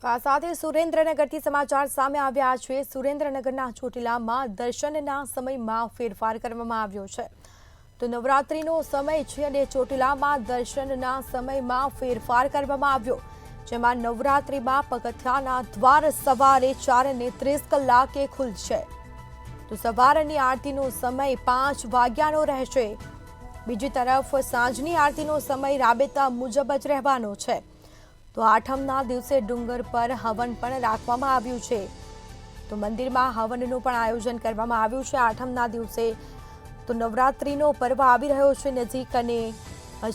તો આ સાથે સુરેન્દ્રનગરથી સમાચાર સામે આવ્યા છે। સુરેન્દ્રનગરના ચોટીલામાં દર્શનના સમયમાં ફેરફાર કરવામાં આવ્યો છે। તો નવરાત્રીનો સમય છે અને ચોટીલામાં દર્શનના સમયમાં ફેરફાર કરવામાં આવ્યો, જેમાં નવરાત્રીમાં પગથિયાના દ્વાર સવારે 4:30 કલાકે ખુલશે। તો સવારની આરતીનો સમય 5 વાગ્યાનો રહેશે। બીજી તરફ સાંજની આરતીનો સમય રાબેતા મુજબ જ રહેવાનો છે। તો આઠમના દિવસે ડુંગર પર હવન પણ રાખવામાં આવ્યું છે। તો મંદિરમાં હવનનું પણ આયોજન કરવામાં આવ્યું છે આઠમના દિવસે। તો નવરાત્રીનો પર્વ આવી રહ્યો છે નજીક અને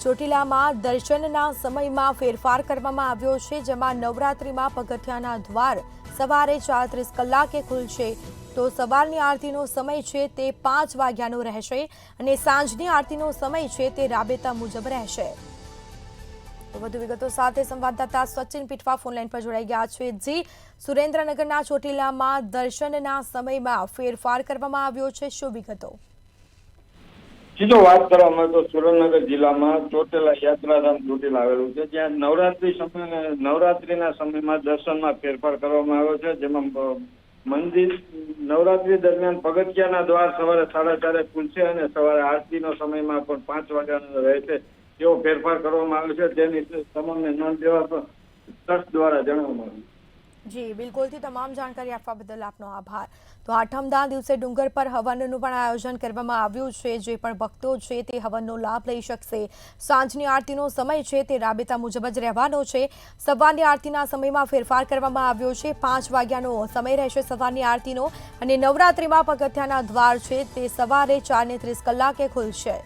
ચોટીલામાં દર્શનના સમયમાં ફેરફાર કરવામાં આવ્યો છે, જેમાં નવરાત્રીમાં પગથિયાના દ્વાર સવારે 4:30 કલાકે ખુલશે। તો સવારની આરતીનો સમય છે તે 5 વાગ્યાનો રહેશે અને સાંજની આરતીનો સમય છે તે રાબેતા મુજબ રહેશે। તો વધુ વિગતો સાથે સંવાદદાતા સચિન પીઠવા ફોનલાઈન પર જોડાઈ ગયા છે। જી, સુરેન્દ્રનગરના ચોટીલામાં દર્શનના સમયમાં ફેરફાર કરવામાં આવ્યો છે, શું વિગતો? સીધો વાત કરવામાં તો સુરેન્દ્રનગર જિલ્લામાં ચોટીલા યાત્રાધામ ચોટીલા આવેલું છે, જ્યાં નવરાત્રીના સમયમાં દર્શનમાં ફેરફાર કરવામાં આવ્યો છે। જેમાં મંદિર નવરાત્રી દરમિયાન પગથિયાના દ્વાર સવારે 4:30 ખુલશે અને સવારે આરતીનો સમયમાં પણ 5 વાગ્યાનો રહેશે, એવો ફેરફાર કરવામાં આવ્યો છે। તેની તમામને નોંધ લેવા પણ ટ્રસ્ટ દ્વારા જણાવવામાં આવ્યું। જી બિલકુલથી તમામ જાણકારી આપવા બદલ આપનો આભાર। તો આઠમના દિવસે ડુંગર પર હવનનું પણ આયોજન કરવામાં આવ્યું છે, જે પણ ભક્તો છે તે હવનનો લાભ લઈ શકશે। સાંજની આરતીનો સમય છે તે રાબેતા મુજબ જ રહેવાનો છે। સવારની આરતીના સમયમાં ફેરફાર કરવામાં આવ્યો છે, 5 વાગ્યાનો સમય રહેશે સવારની આરતીનો અને નવરાત્રીમાં પગથિયાના દ્વાર છે તે સવારે 4:30 કલાકે ખુલશે।